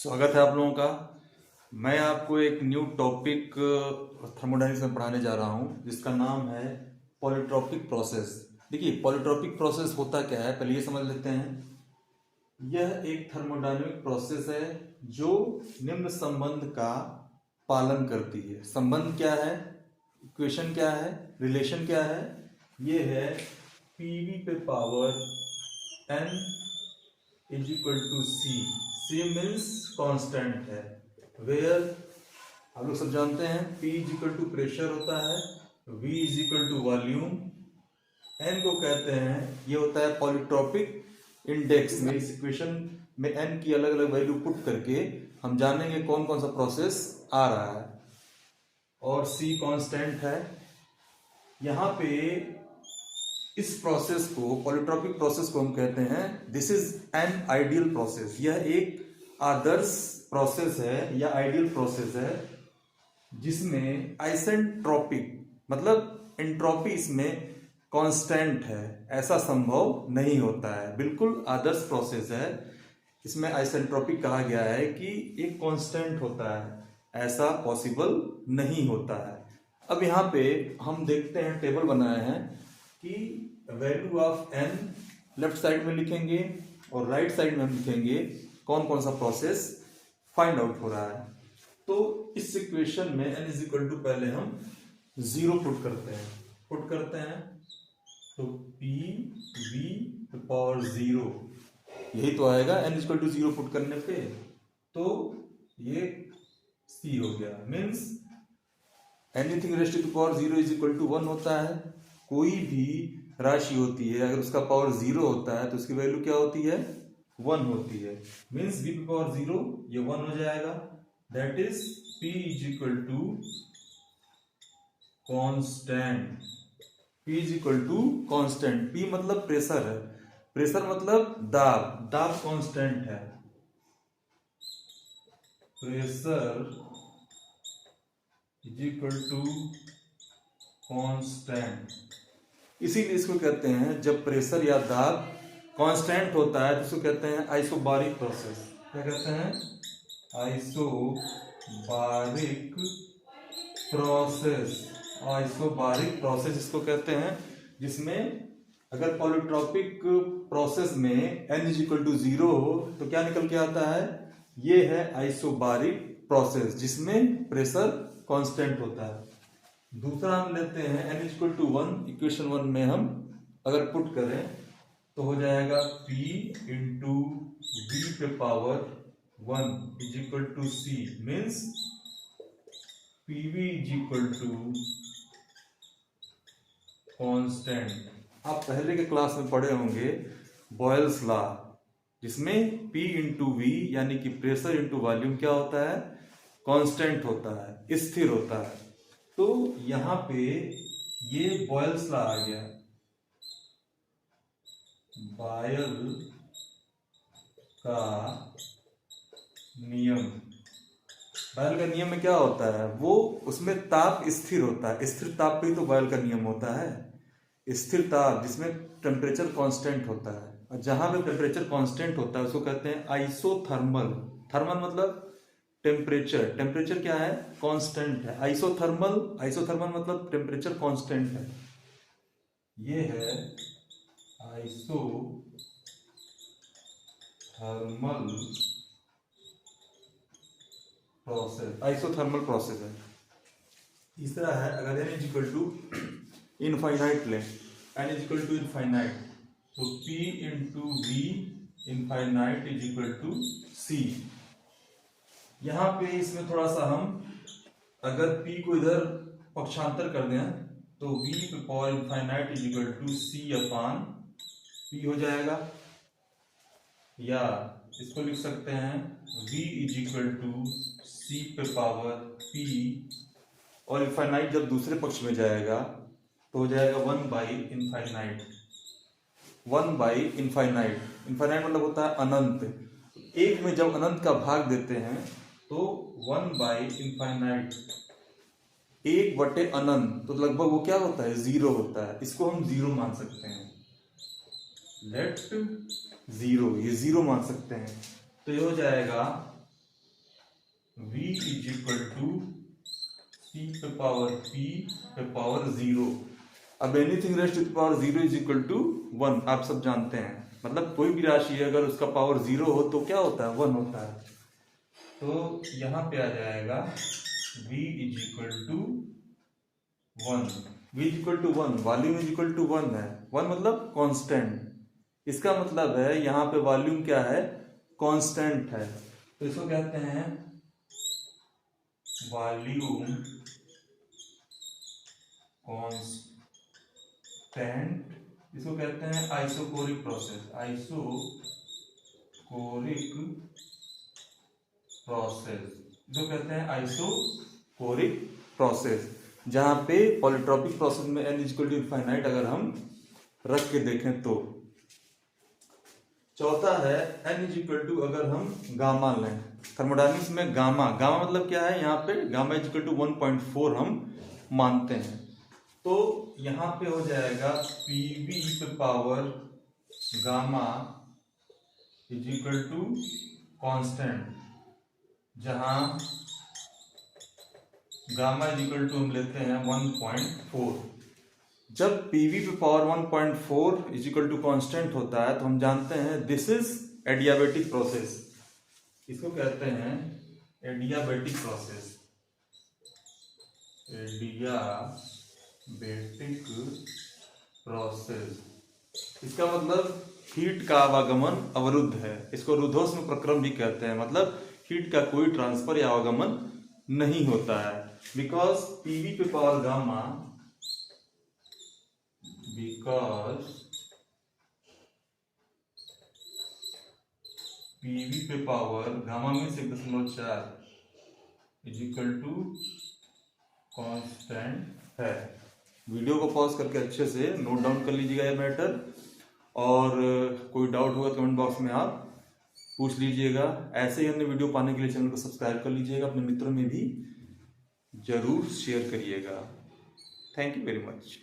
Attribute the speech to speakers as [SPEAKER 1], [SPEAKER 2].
[SPEAKER 1] स्वागत है आप लोगों का। मैं आपको एक न्यू टॉपिक थर्मोडायनेमिक्स में पढ़ाने जा रहा हूं जिसका नाम है पॉलीट्रॉपिक प्रोसेस। देखिए, पॉलीट्रॉपिक प्रोसेस होता क्या है, पहले ये समझ लेते हैं। यह एक थर्मोडायनेमिक प्रोसेस है जो निम्न संबंध का पालन करती है। संबंध क्या है, इक्वेशन क्या है, रिलेशन क्या है? ये है पीवी पे power n is equal to C. C means constant है। वेयर आप लोग सब जानते हैं P is equal to pressure होता है, V is equal to volume, N को कहते हैं, ये होता है पॉलीट्रॉपिक इंडेक्स में। इस इक्वेशन में N की अलग अलग वैल्यू पुट करके हम जानेंगे कौन कौन सा प्रोसेस आ रहा है। और C कांस्टेंट है। यहाँ पे इस प्रोसेस को, पॉलीट्रॉपिक प्रोसेस को हम कहते हैं this is an ideal process. यह एक आदर्श प्रोसेस है या आइडियल प्रोसेस है जिसमें आइसेंट्रोपिक मतलब एंट्रोपी इसमें कांस्टेंट है। ऐसा संभव नहीं होता है, बिल्कुल आदर्श प्रोसेस है। इसमें आइसेंट्रोपिक कहा गया है कि एक कांस्टेंट होता है, ऐसा पॉसिबल नहीं होता है। अब यहाँ पे हम देखते हैं, टेबल बनाए हैं कि value of n left side में लिखेंगे और राइट साइड में हम लिखेंगे कौन कौन सा प्रोसेस फाइंड आउट हो रहा है। तो इस इक्वेशन में n इज इक्वल टू, पहले हम 0 पुट करते हैं तो p v पावर 0 यही तो आएगा। n is equal to 0 put करने पे तो ये c हो गया। Means anything raised to power 0 is equal to 1 होता है। कोई भी राशि होती है अगर उसका पावर 0 होता है तो उसकी वैल्यू क्या होती है, 1 होती है। मीन्स v पावर 0 ये 1 हो जाएगा। That is p is equal to constant. p is equal to constant. p मतलब प्रेशर है, प्रेशर मतलब दाब, दाब कांस्टेंट है। Pressure is equal to constant. इसीलिए इसको कहते हैं, जब प्रेशर या दाब कांस्टेंट होता है तो इसको कहते हैं आइसोबारिक प्रोसेस। क्या कहते हैं? Isobaric process. आइसोबारिक प्रोसेस इसको कहते हैं, जिसमें अगर पॉलीट्रॉपिक प्रोसेस में n इज इक्वल टू 0 हो तो क्या निकल के आता है, ये है आइसोबारिक प्रोसेस जिसमें प्रेशर कांस्टेंट होता है। दूसरा हम लेते हैं n इक्वल टू 1। इक्वेशन 1 में हम अगर पुट करें तो हो जाएगा p इंटू v पे power 1 is equal to c। Means pv is equal to constant. आप पहले के क्लास में पढ़े होंगे बॉयल्स लॉ, जिसमें p इंटू v यानी कि प्रेशर इंटू वॉल्यूम क्या होता है, कांस्टेंट होता है, स्थिर होता है। तो यहां पे ये बॉयल्स लॉ आ गया। बॉयल का नियम, बॉयल का नियम में क्या होता है, वो उसमें ताप स्थिर होता है। स्थिर ताप पे ही तो बॉयल का नियम होता है। स्थिर ताप जिसमें टेम्परेचर कांस्टेंट होता है, और जहां पे टेम्परेचर कांस्टेंट होता है उसको कहते हैं आइसोथर्मल। थर्मल मतलब टेम्परेचर, टेम्परेचर क्या है, कांस्टेंट है। आइसोथर्मल, आइसोथर्मल मतलब टेम्परेचर कांस्टेंट है। ये है आइसोथर्मल प्रोसेस, आइसोथर्मल प्रोसेस है। तीसरा है अगर n is equal to infinite लें, n is equal to infinite, तो p into v infinite is equal to c। यहाँ पे इसमें थोड़ा सा हम अगर p को इधर पक्षांतर कर दें तो v पे power infinite is equal to c upon p हो जाएगा। या इसको लिख सकते हैं v is equal to c पे पावर p, और इनफाइनाइट जब दूसरे पक्ष में जाएगा तो हो जाएगा 1 by infinite. 1 by infinite, infinite मतलब होता है अनंत। एक में जब अनंत का भाग देते हैं तो 1 बाई इनफाइनाइट, 1 बटे अनंत, तो लगभग वो क्या होता है, 0 होता है। इसको हम 0 मान सकते हैं। लेट 0, ये 0 मान सकते हैं। तो ये हो जाएगा v is equal to c पे पावर p पे पावर 0। अब anything raised to the power 0 is equal to 1, आप सब जानते हैं। मतलब कोई भी राशि है अगर उसका पावर 0 हो तो क्या होता है, 1 होता है। तो यहां पे आ जाएगा v is equal to 1, v is equal to 1, volume is equal to 1 है। 1 मतलब कांस्टेंट, इसका मतलब है यहाँ पे वॉल्यूम क्या है, कांस्टेंट है। तो इसको कहते हैं वॉल्यूम कांस्टेंट। इसको कहते हैं आइसोकोरिक प्रोसेस, आइसोकोरिक प्रोसेस, जो कहते हैं आइसोकोरिक प्रोसेस, जहां पे पॉलीट्रॉपिक प्रोसेस में n इक्वल टू इनफाइनाइट अगर हम रख के देखें तो। चौथा है n इज इक्वल टू, अगर हम गामा लें, थर्मोडायनेमिक्स में गामा, गामा मतलब क्या है, यहाँ पे गामा इज इक्वल टू 1.4 हम मानते हैं। तो यहाँ पे हो जाएगा pv पे power gamma is equal to constant, जहां गामा इज इक्वल टू हम लेते हैं 1.4। जब pv पे power 1.4 is equal to constant होता है तो हम जानते हैं दिस इज एडियाबेटिक प्रोसेस। इसको कहते हैं एडियाबेटिक प्रोसेस, एडियाबेटिक प्रोसेस। इसका मतलब हीट का आवागमन अवरुद्ध है। इसको रुद्धोष्म प्रक्रम भी कहते हैं, मतलब हीट का कोई ट्रांसफर या आवागमन नहीं होता है। बिकॉज पीवी पे पावर गामा, बिकॉज पीवी पे पावर गामा में 1.4 इज इक्वल टू कांस्टेंट है। वीडियो को पॉज करके अच्छे से नोट डाउन कर लीजिएगा ये मैटर, और कोई डाउट होगा कमेंट बॉक्स में आप पूछ लीजिएगा। ऐसे ही अन्य वीडियो पाने के लिए चैनल को सब्सक्राइब कर लीजिएगा, अपने मित्रों में भी जरूर शेयर करिएगा। Thank you very much.